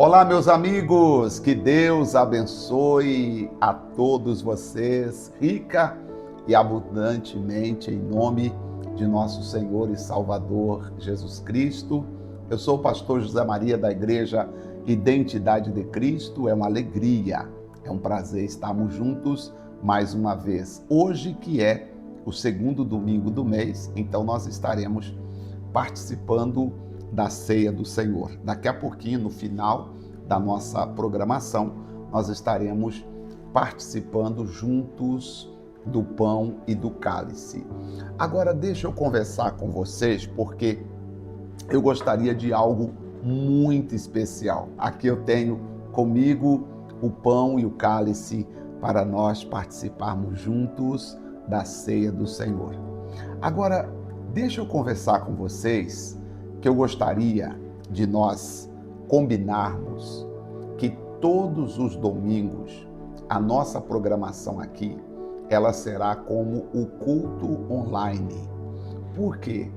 Olá, meus amigos, que Deus abençoe a todos vocês, rica e abundantemente, em nome de nosso Senhor e Salvador Jesus Cristo. Eu sou o pastor José Maria da Igreja Identidade de Cristo. É uma alegria, é um prazer estarmos juntos mais uma vez. Hoje que é o segundo domingo do mês, então nós estaremos participando da ceia do Senhor. Daqui a pouquinho, no final da nossa programação, nós estaremos participando juntos do pão e do cálice. Agora, deixa eu conversar com vocês, porque eu gostaria de algo muito especial. Aqui eu tenho comigo o pão e o cálice para nós participarmos juntos da ceia do Senhor. Agora, deixa eu conversar com vocês que eu gostaria de nós combinarmos que todos os domingos a nossa programação aqui, ela será como o culto online. Por quê?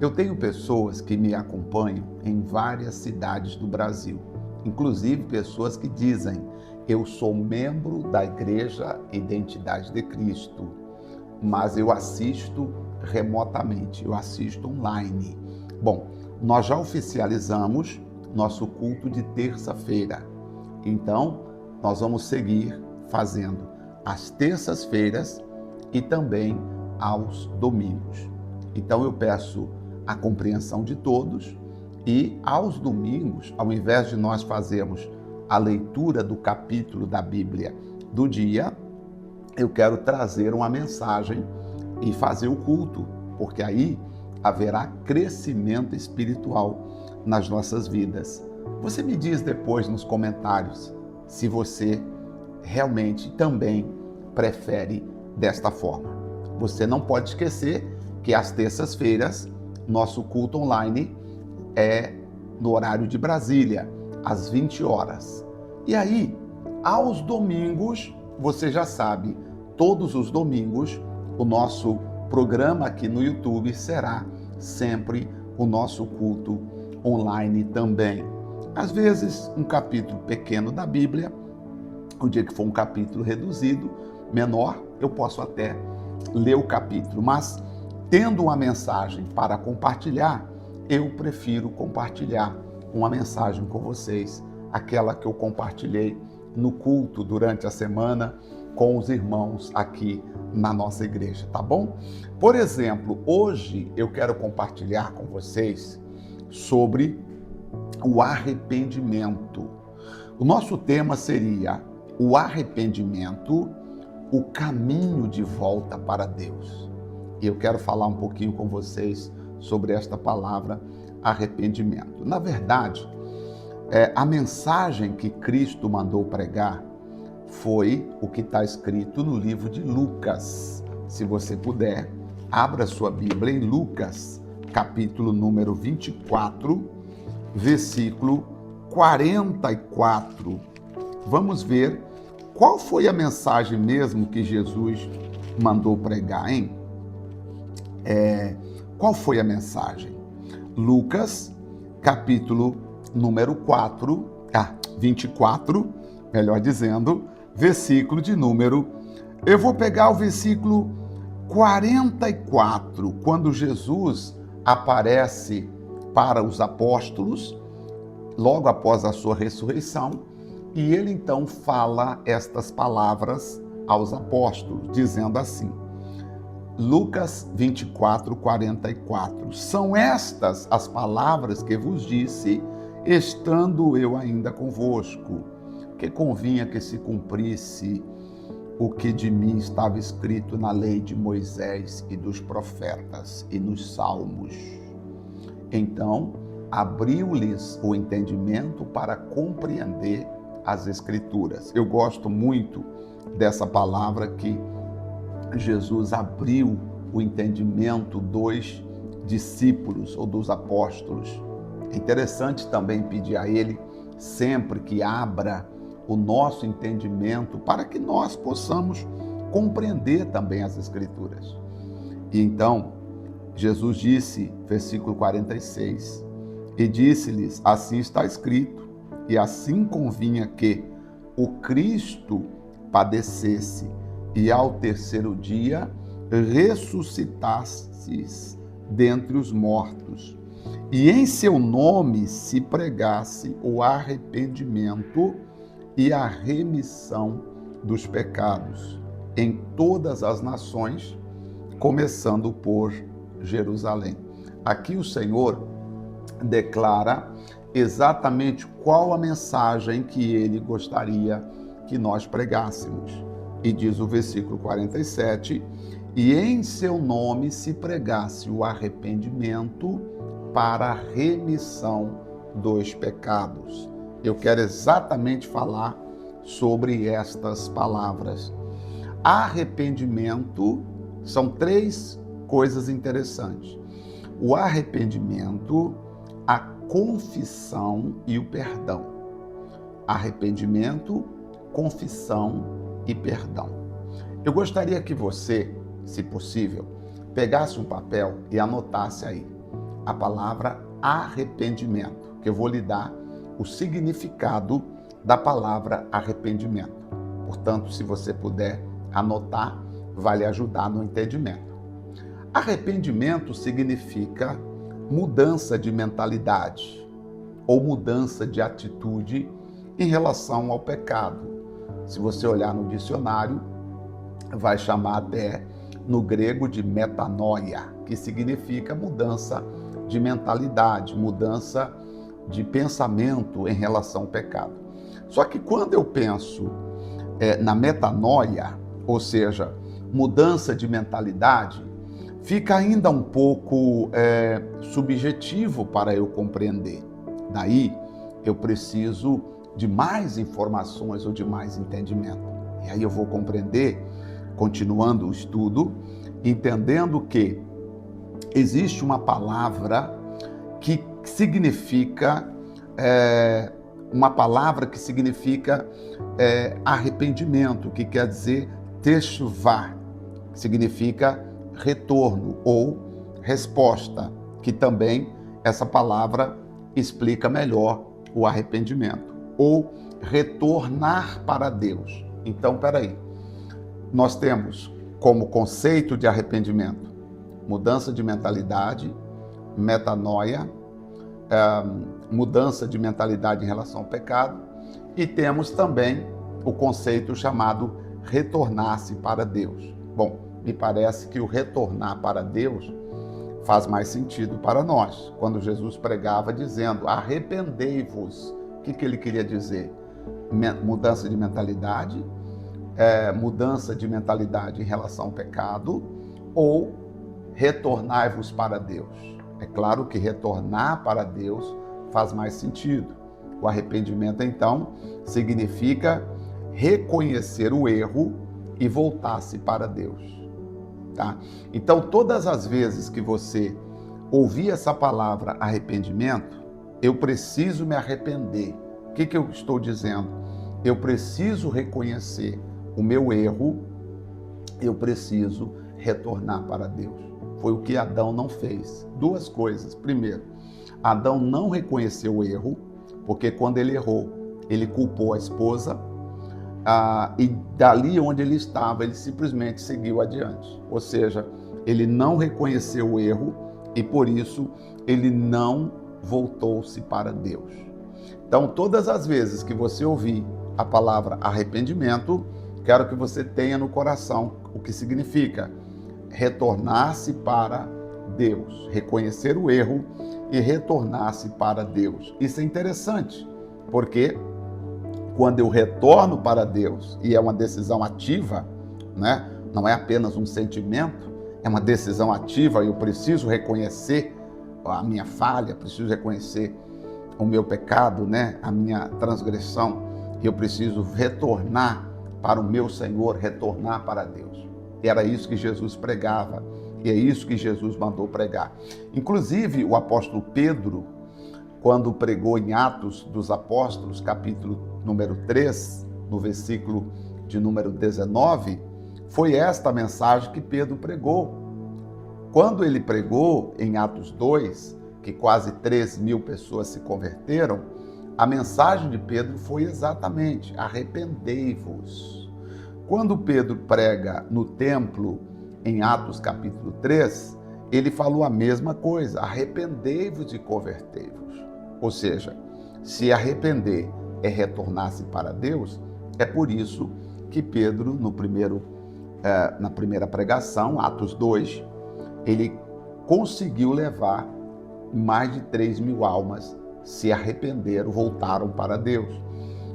Eu tenho pessoas que me acompanham em várias cidades do Brasil, inclusive pessoas que dizem: eu sou membro da Igreja Identidade de Cristo, mas eu assisto remotamente, eu assisto online. Bom, nós já oficializamos nosso culto de terça-feira. Então, nós vamos seguir fazendo às terças-feiras e também aos domingos. Então, eu peço a compreensão de todos e aos domingos, ao invés de nós fazermos a leitura do capítulo da Bíblia do dia, eu quero trazer uma mensagem e fazer o culto, porque aí haverá crescimento espiritual nas nossas vidas. Você me diz depois nos comentários se você realmente também prefere desta forma. Você não pode esquecer que às terças-feiras nosso culto online é no horário de Brasília, às 20 horas. E aí, aos domingos, você já sabe, todos os domingos, o nosso programa aqui no YouTube será sempre o nosso culto online também. Às vezes, um capítulo pequeno da Bíblia, o dia que for um capítulo reduzido, menor, eu posso até ler o capítulo, mas tendo uma mensagem para compartilhar, eu prefiro compartilhar uma mensagem com vocês, aquela que eu compartilhei no culto durante a semana com os irmãos aqui na nossa igreja, tá bom? Por exemplo, hoje eu quero compartilhar com vocês sobre o arrependimento. O nosso tema seria o arrependimento, o caminho de volta para Deus. E eu quero falar um pouquinho com vocês sobre esta palavra arrependimento. Na verdade, a mensagem que Cristo mandou pregar foi o que está escrito no livro de Lucas. Se você puder, abra sua Bíblia em Lucas, capítulo número 24, versículo 44. Vamos ver qual foi a mensagem mesmo que Jesus mandou pregar, hein? Qual foi a mensagem? Lucas, capítulo número 24, melhor dizendo, versículo de número... Eu vou pegar o versículo 44, quando Jesus aparece para os apóstolos, logo após a sua ressurreição, e ele então fala estas palavras aos apóstolos, dizendo assim, Lucas 24, 44, são estas as palavras que vos disse, estando eu ainda convosco, que convinha que se cumprisse o que de mim estava escrito na lei de Moisés e dos profetas e nos salmos. Então, abriu-lhes o entendimento para compreender as Escrituras. Eu gosto muito dessa palavra que Jesus abriu o entendimento dos discípulos ou dos apóstolos. É interessante também pedir a Ele sempre que abra o nosso entendimento para que nós possamos compreender também as Escrituras. E então, Jesus disse, versículo 46, e disse-lhes, assim está escrito, e assim convinha que o Cristo padecesse e ao terceiro dia ressuscitasse dentre os mortos, e em seu nome se pregasse o arrependimento e a remissão dos pecados em todas as nações, começando por Jerusalém. Aqui o Senhor declara exatamente qual a mensagem que ele gostaria que nós pregássemos. E diz o versículo 47, e em seu nome se pregasse o arrependimento para a remissão dos pecados. Eu quero exatamente falar sobre estas palavras. Arrependimento são três coisas interessantes: o arrependimento, a confissão e o perdão. Arrependimento, confissão e perdão. Eu gostaria que você, se possível, pegasse um papel e anotasse aí a palavra arrependimento, que eu vou lhe dar o significado da palavra arrependimento. Portanto, se você puder anotar, vai lhe ajudar no entendimento. Arrependimento significa mudança de mentalidade ou mudança de atitude em relação ao pecado. Se você olhar no dicionário, vai chamar até no grego de metanoia, que significa mudança de mentalidade, mudança de pensamento em relação ao pecado. Só que quando eu penso na metanoia, ou seja, mudança de mentalidade, fica ainda um pouco subjetivo para eu compreender. Daí, eu preciso de mais informações ou de mais entendimento. E aí eu vou compreender, continuando o estudo, entendendo que existe uma palavra que significa arrependimento, que quer dizer teshuvah, que significa retorno ou resposta, que também essa palavra explica melhor o arrependimento, ou retornar para Deus. Então, peraí, nós temos como conceito de arrependimento mudança de mentalidade, metanoia, mudança de mentalidade em relação ao pecado, e temos também o conceito chamado retornar-se para Deus. Bom, me parece que o retornar para Deus faz mais sentido para nós. Quando Jesus pregava dizendo, arrependei-vos, o que ele queria dizer? Mudança de mentalidade, mudança de mentalidade em relação ao pecado, ou retornai-vos para Deus. É claro que retornar para Deus faz mais sentido. O arrependimento, então, significa reconhecer o erro e voltar-se para Deus. Tá? Então, todas as vezes que você ouvir essa palavra arrependimento, eu preciso me arrepender. O que eu estou dizendo? Eu preciso reconhecer o meu erro, eu preciso retornar para Deus. Foi o que Adão não fez. Duas coisas. Primeiro, Adão não reconheceu o erro, porque quando ele errou, ele culpou a esposa, e dali onde ele estava, ele simplesmente seguiu adiante. Ou seja, ele não reconheceu o erro e por isso ele não voltou-se para Deus. Então, todas as vezes que você ouvir a palavra arrependimento, quero que você tenha no coração o que significa retornar-se para Deus, reconhecer o erro e retornar-se para Deus. Isso é interessante, porque quando eu retorno para Deus, e é uma decisão ativa, né? Não é apenas um sentimento, é uma decisão ativa, eu preciso reconhecer a minha falha, preciso reconhecer o meu pecado, né? A minha transgressão, eu preciso retornar para o meu Senhor, retornar para Deus. Era isso que Jesus pregava, e é isso que Jesus mandou pregar. Inclusive, o apóstolo Pedro, quando pregou em Atos dos Apóstolos, capítulo número 3, no versículo de número 19, foi esta a mensagem que Pedro pregou. Quando ele pregou em Atos 2, que quase 3.000 pessoas se converteram, A mensagem de Pedro foi exatamente: arrependei-vos. Quando Pedro prega no templo, em Atos capítulo 3, ele falou a mesma coisa: arrependei-vos e convertei-vos. Ou seja, se arrepender é retornar-se para Deus, é por isso que Pedro, na primeira pregação, Atos 2, ele conseguiu levar mais de 3.000 almas, se arrependeram, voltaram para Deus.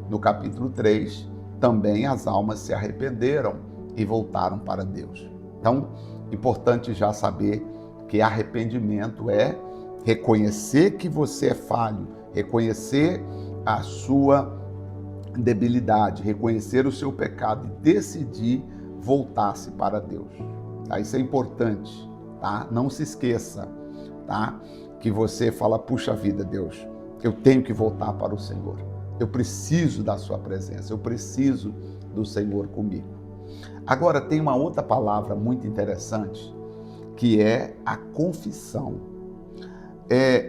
No capítulo 3, também as almas se arrependeram e voltaram para Deus. Então, importante já saber que arrependimento é reconhecer que você é falho, reconhecer a sua debilidade, reconhecer o seu pecado e decidir voltar-se para Deus. Tá? Isso é importante, tá? Não se esqueça, tá? Que você fala: puxa vida, Deus, eu tenho que voltar para o Senhor. Eu preciso da sua presença, eu preciso do Senhor comigo. Agora, tem uma outra palavra muito interessante, que é a confissão.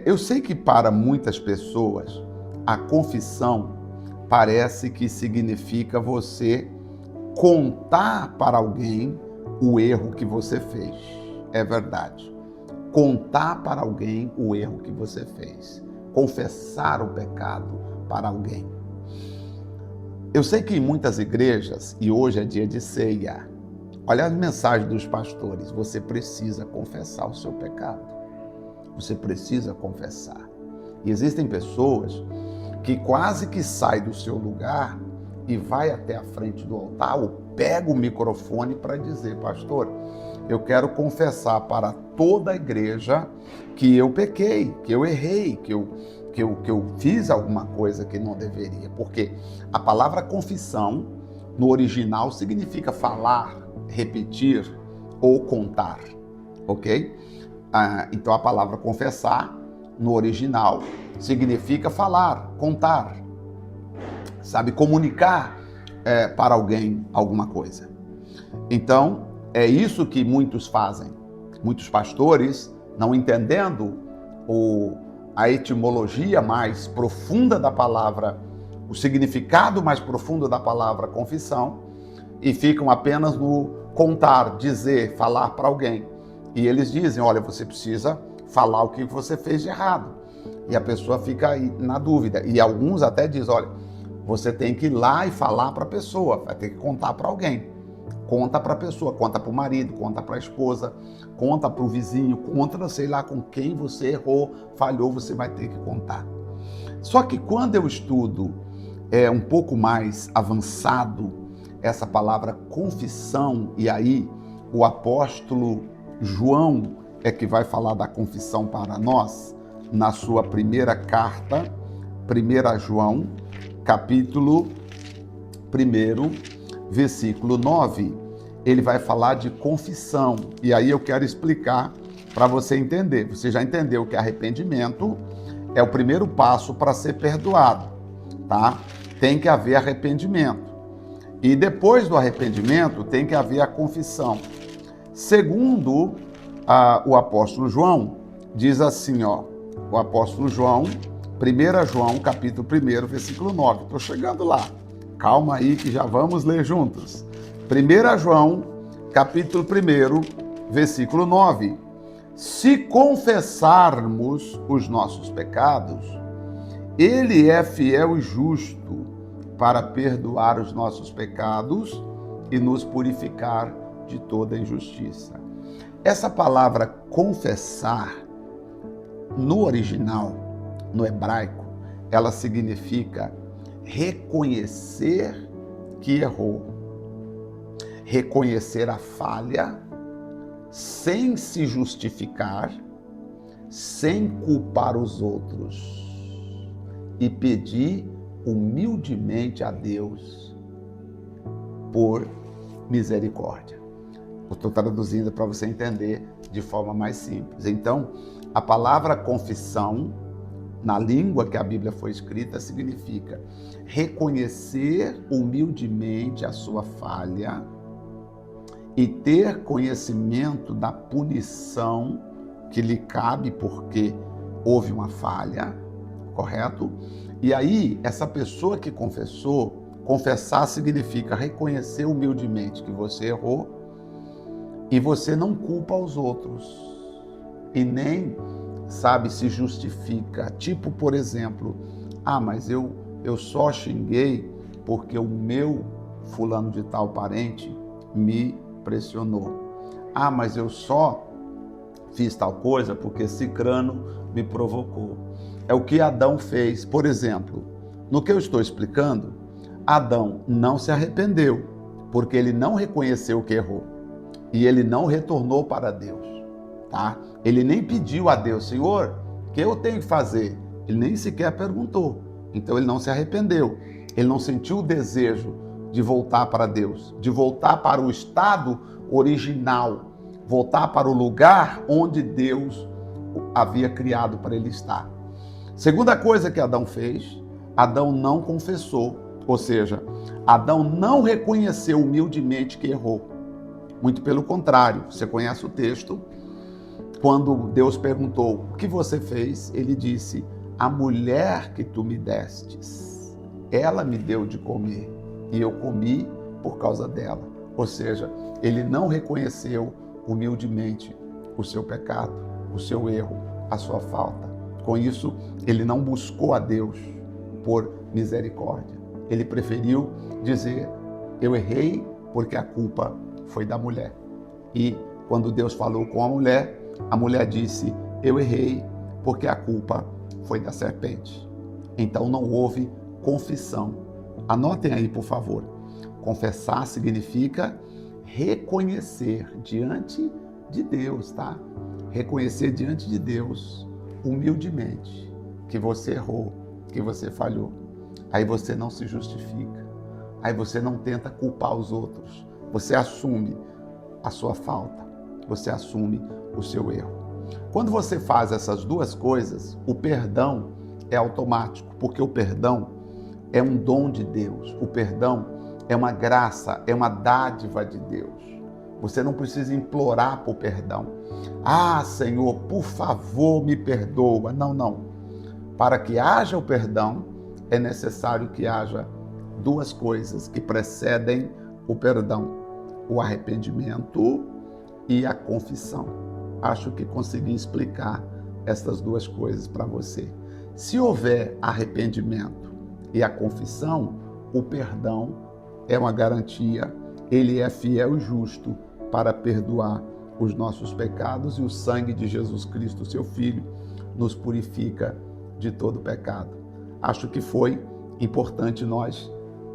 Eu sei que para muitas pessoas, a confissão parece que significa você contar para alguém o erro que você fez. É verdade. Contar para alguém o erro que você fez. Confessar o pecado para alguém. Eu sei que em muitas igrejas, e hoje é dia de ceia, olha as mensagens dos pastores: você precisa confessar o seu pecado. Você precisa confessar. E existem pessoas que quase que saem do seu lugar e vai até a frente do altar ou pega o microfone para dizer: pastor, eu quero confessar para toda a igreja que eu pequei, que eu errei, que eu fiz alguma coisa que não deveria. Porque a palavra confissão, no original, significa falar, repetir ou contar, ok? Então a palavra confessar, no original, significa falar, contar, sabe, comunicar para alguém alguma coisa. Então, é isso que muitos fazem. Muitos pastores, não entendendo a etimologia mais profunda da palavra, o significado mais profundo da palavra confissão, e ficam apenas no contar, dizer, falar para alguém. E eles dizem: olha, você precisa falar o que você fez de errado. E a pessoa fica aí na dúvida. E alguns até dizem: olha, você tem que ir lá e falar para a pessoa, vai ter que contar para alguém. Conta para a pessoa, conta para o marido, conta para a esposa, conta para o vizinho, conta, sei lá, com quem você errou, falhou, você vai ter que contar. Só que quando eu estudo um pouco mais avançado essa palavra confissão, e aí o apóstolo João é que vai falar da confissão para nós, na sua primeira carta, 1 João, capítulo 1, versículo 9, ele vai falar de confissão. E aí eu quero explicar para você entender. Você já entendeu que arrependimento é o primeiro passo para ser perdoado, tá? Tem que haver arrependimento. E depois do arrependimento tem que haver a confissão. Segundo o apóstolo João, diz assim, ó, o apóstolo João, 1 João, capítulo 1, versículo 9. Estou chegando lá. Calma aí que já vamos ler juntos. 1 João, capítulo 1, versículo 9. Se confessarmos os nossos pecados, Ele é fiel e justo para perdoar os nossos pecados e nos purificar de toda injustiça. Essa palavra confessar, no original, no hebraico, ela significa reconhecer que errou, reconhecer a falha, sem se justificar, sem culpar os outros e pedir humildemente a Deus por misericórdia. Eu estou traduzindo para você entender de forma mais simples. Então, a palavra confissão, na língua que a Bíblia foi escrita, significa reconhecer humildemente a sua falha e ter conhecimento da punição que lhe cabe porque houve uma falha, correto? E aí, essa pessoa que confessou, confessar significa reconhecer humildemente que você errou e você não culpa os outros e nem, sabe, se justifica. Tipo, por exemplo, mas eu só xinguei porque o meu fulano de tal parente me pressionou. Mas eu só fiz tal coisa porque cicrano me provocou. É o que Adão fez. Por exemplo, no que eu estou explicando, Adão não se arrependeu, porque ele não reconheceu que errou. E ele não retornou para Deus, tá? Ele nem pediu a Deus, Senhor, o que eu tenho que fazer? Ele nem sequer perguntou. Então ele não se arrependeu. Ele não sentiu o desejo de voltar para Deus, de voltar para o estado original, voltar para o lugar onde Deus havia criado para ele estar. Segunda coisa que Adão fez, Adão não confessou, ou seja, Adão não reconheceu humildemente que errou. Muito pelo contrário, você conhece o texto, quando Deus perguntou, o que você fez? Ele disse, a mulher que tu me destes, ela me deu de comer e eu comi por causa dela. Ou seja, ele não reconheceu humildemente o seu pecado, o seu erro, a sua falta. Com isso, ele não buscou a Deus por misericórdia. Ele preferiu dizer, eu errei porque a culpa foi da mulher. E quando Deus falou com a mulher disse, eu errei porque a culpa foi da serpente. Então não houve confissão. Anotem aí, por favor. Confessar significa reconhecer diante de Deus, tá? Reconhecer diante de Deus, humildemente, que você errou, que você falhou. Aí você não se justifica. Aí você não tenta culpar os outros. Você assume a sua falta. Você assume o seu erro. Quando você faz essas duas coisas, o perdão é automático, porque o perdão é um dom de Deus. O perdão é uma graça, é uma dádiva de Deus. Você não precisa implorar por perdão. Senhor, por favor, me perdoa. Não. Para que haja o perdão, é necessário que haja duas coisas que precedem o perdão: o arrependimento e a confissão. Acho que consegui explicar essas duas coisas para você. Se houver arrependimento e a confissão, o perdão é uma garantia, ele é fiel e justo para perdoar os nossos pecados e o sangue de Jesus Cristo, seu Filho, nos purifica de todo pecado. Acho que foi importante nós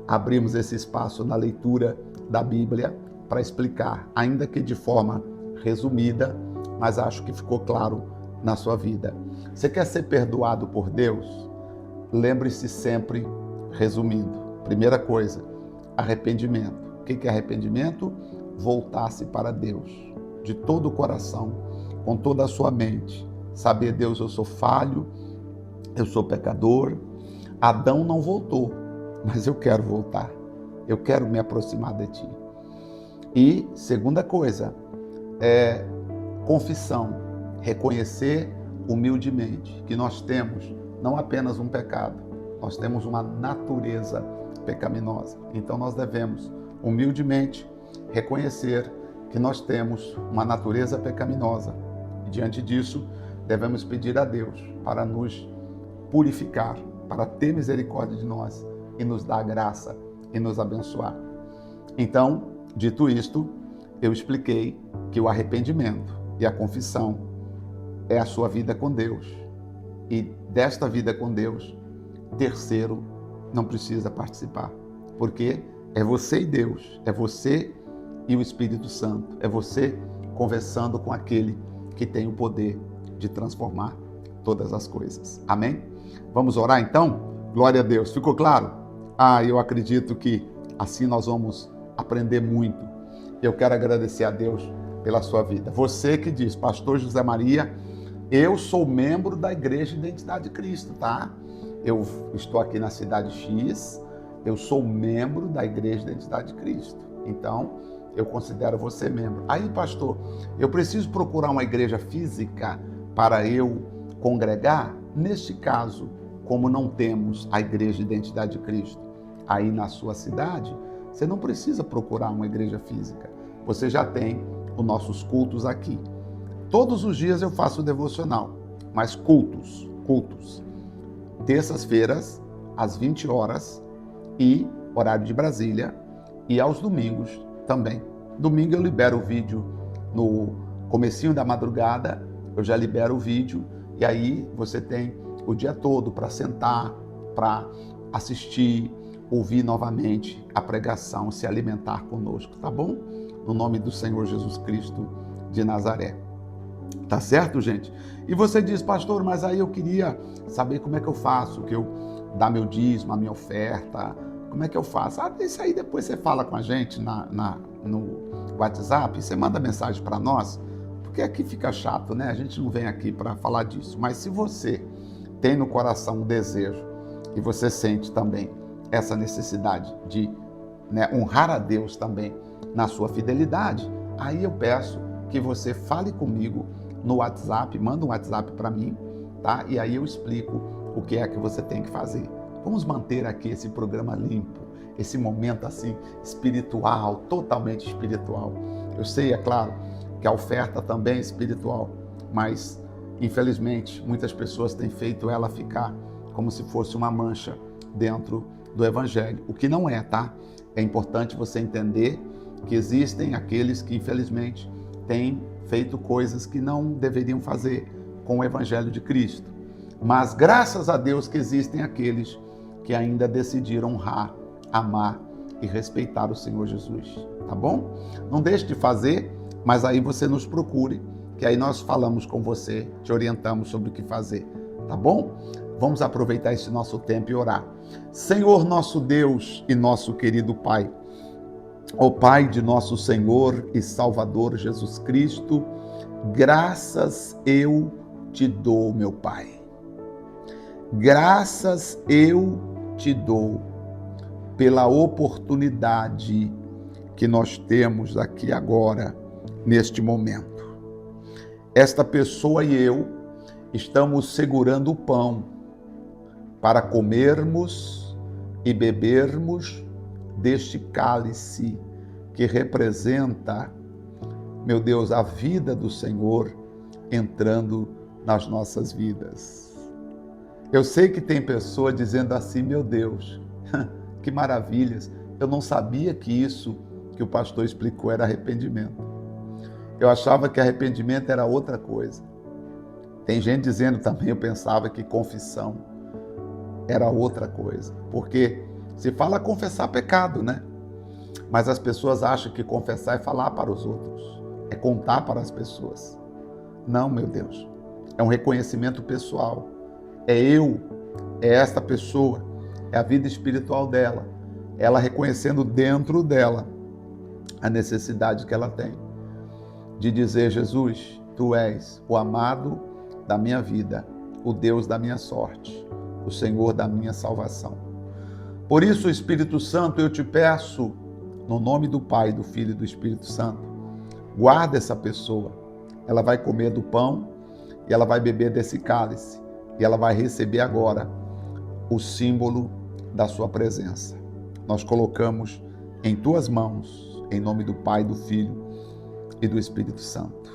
abrirmos esse espaço na leitura da Bíblia para explicar, ainda que de forma resumida, mas acho que ficou claro na sua vida. Você quer ser perdoado por Deus? Lembre-se sempre, resumindo. Primeira coisa, arrependimento. O que é arrependimento? Voltar-se para Deus, de todo o coração, com toda a sua mente. Saber, Deus, eu sou falho, eu sou pecador. Adão não voltou, mas eu quero voltar. Eu quero me aproximar de Ti. E segunda coisa, confissão, reconhecer humildemente que nós temos não apenas um pecado, nós temos uma natureza pecaminosa. Então nós devemos humildemente reconhecer que nós temos uma natureza pecaminosa. E diante disso, devemos pedir a Deus para nos purificar, para ter misericórdia de nós e nos dar graça e nos abençoar. Então, dito isto, eu expliquei que o arrependimento e a confissão é a sua vida com Deus. E desta vida com Deus, terceiro não precisa participar. Porque é você e Deus, é você e o Espírito Santo, é você conversando com aquele que tem o poder de transformar todas as coisas. Amém? Vamos orar então? Glória a Deus. Ficou claro? Eu acredito que assim nós vamos aprender muito. Eu quero agradecer a Deus pela sua vida. Você que diz, Pastor José Maria, eu sou membro da Igreja Identidade de Cristo, tá? Eu estou aqui na cidade X, eu sou membro da Igreja Identidade de Cristo. Então, eu considero você membro. Aí, pastor, eu preciso procurar uma igreja física para eu congregar? Neste caso, como não temos a Igreja Identidade de Cristo aí na sua cidade, você não precisa procurar uma igreja física. Você já tem os nossos cultos aqui. Todos os dias eu faço devocional, mas cultos. Terças-feiras, às 20 horas, e horário de Brasília, e aos domingos também. Domingo eu libero o vídeo no comecinho da madrugada, eu já libero o vídeo, e aí você tem o dia todo para sentar, para assistir, ouvir novamente a pregação, se alimentar conosco, tá bom? No nome do Senhor Jesus Cristo de Nazaré. Tá certo, gente? E você diz, pastor, mas aí eu queria saber como é que eu faço, que eu dar meu dízimo, a minha oferta, como é que eu faço? Isso aí depois você fala com a gente no WhatsApp, você manda mensagem para nós, porque aqui fica chato, né? A gente não vem aqui para falar disso. Mas se você tem no coração um desejo e você sente também essa necessidade de, né, honrar a Deus também na sua fidelidade, aí eu peço que você fale comigo no WhatsApp, manda um WhatsApp para mim, tá? E aí eu explico o que é que você tem que fazer. Vamos manter aqui esse programa limpo, esse momento assim espiritual, totalmente espiritual. Eu sei, é claro, que a oferta também é espiritual, mas infelizmente muitas pessoas têm feito ela ficar como se fosse uma mancha dentro do Evangelho, o que não é, tá? É importante você entender que existem aqueles que infelizmente têm feito coisas que não deveriam fazer com o Evangelho de Cristo. Mas graças a Deus que existem aqueles que ainda decidiram honrar, amar e respeitar o Senhor Jesus, tá bom? Não deixe de fazer, mas aí você nos procure, que aí nós falamos com você, te orientamos sobre o que fazer, tá bom? Vamos aproveitar esse nosso tempo e orar. Senhor nosso Deus e nosso querido Pai, ó Pai de nosso Senhor e Salvador Jesus Cristo, graças eu te dou, meu Pai. Graças eu te dou pela oportunidade que nós temos aqui agora, neste momento. Esta pessoa e eu estamos segurando o pão para comermos e bebermos deste cálice que representa, meu Deus, a vida do Senhor entrando nas nossas vidas. Eu sei que tem pessoa dizendo assim, meu Deus, que maravilhas, eu não sabia que isso que o pastor explicou era arrependimento. Eu achava que arrependimento era outra coisa. Tem gente dizendo também, eu pensava que confissão era outra coisa, porque se fala confessar pecado, né? Mas as pessoas acham que confessar é falar para os outros, é contar para as pessoas. Não, meu Deus, é um reconhecimento pessoal. É eu, é esta pessoa, é a vida espiritual dela, ela reconhecendo dentro dela a necessidade que ela tem de dizer, Jesus, tu és o amado da minha vida, o Deus da minha sorte, o Senhor da minha salvação. Por isso, Espírito Santo, eu te peço, no nome do Pai, do Filho e do Espírito Santo, guarda essa pessoa. Ela vai comer do pão e ela vai beber desse cálice e ela vai receber agora o símbolo da sua presença. Nós colocamos em tuas mãos, em nome do Pai, do Filho e do Espírito Santo.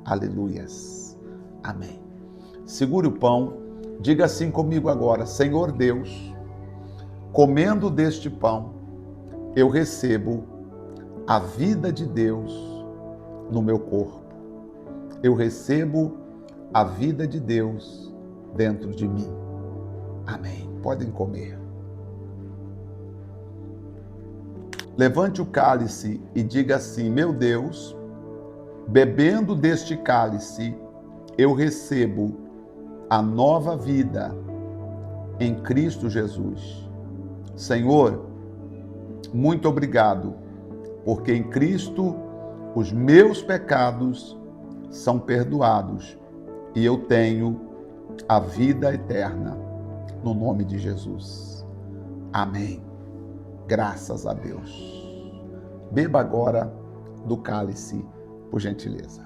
Aleluias. Amém. Segure o pão, diga assim comigo agora, Senhor Deus, comendo deste pão, eu recebo a vida de Deus no meu corpo. Eu recebo a vida de Deus dentro de mim. Amém. Podem comer. Levante o cálice e diga assim, meu Deus, bebendo deste cálice, eu recebo a nova vida em Cristo Jesus. Senhor, muito obrigado, porque em Cristo os meus pecados são perdoados e eu tenho a vida eterna, no nome de Jesus. Amém. Graças a Deus. Beba agora do cálice, por gentileza.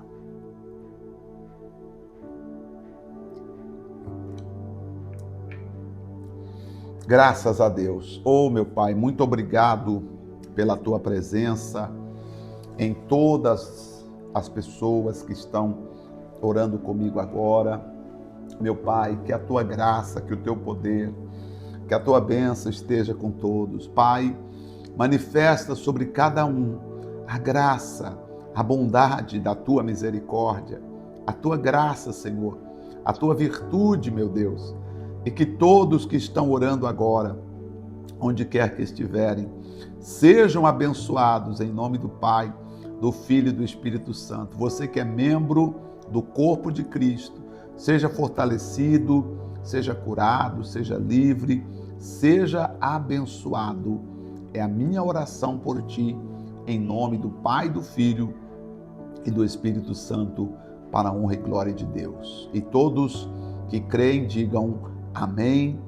Graças a Deus. Oh, meu Pai, muito obrigado pela tua presença em todas as pessoas que estão orando comigo agora. Meu Pai, que a tua graça, que o teu poder, que a tua bênção esteja com todos. Pai, manifesta sobre cada um a graça, a bondade da tua misericórdia, a tua graça, Senhor, a tua virtude, meu Deus. E que todos que estão orando agora, onde quer que estiverem, sejam abençoados em nome do Pai, do Filho e do Espírito Santo. Você que é membro do corpo de Cristo, seja fortalecido, seja curado, seja livre, seja abençoado. É a minha oração por ti, em nome do Pai, do Filho e do Espírito Santo, para a honra e glória de Deus. E todos que creem, digam amém,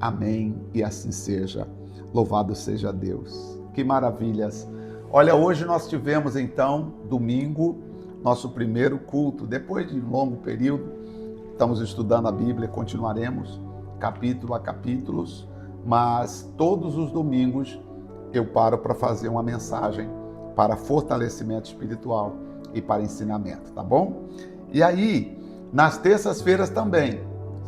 amém, e assim seja. Louvado seja Deus. Que maravilhas. Olha, hoje nós tivemos então, domingo, nosso primeiro culto. Depois de um longo período, estamos estudando a Bíblia, continuaremos capítulo a capítulos, mas todos os domingos eu paro para fazer uma mensagem para fortalecimento espiritual e para ensinamento, tá bom? E aí, nas terças-feiras também,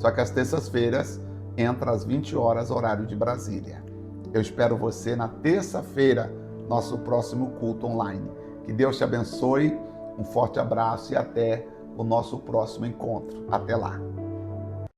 só que as terças-feiras entra às 20 horas, horário de Brasília. Eu espero você na terça-feira, nosso próximo culto online. Que Deus te abençoe, um forte abraço e até o nosso próximo encontro. Até lá!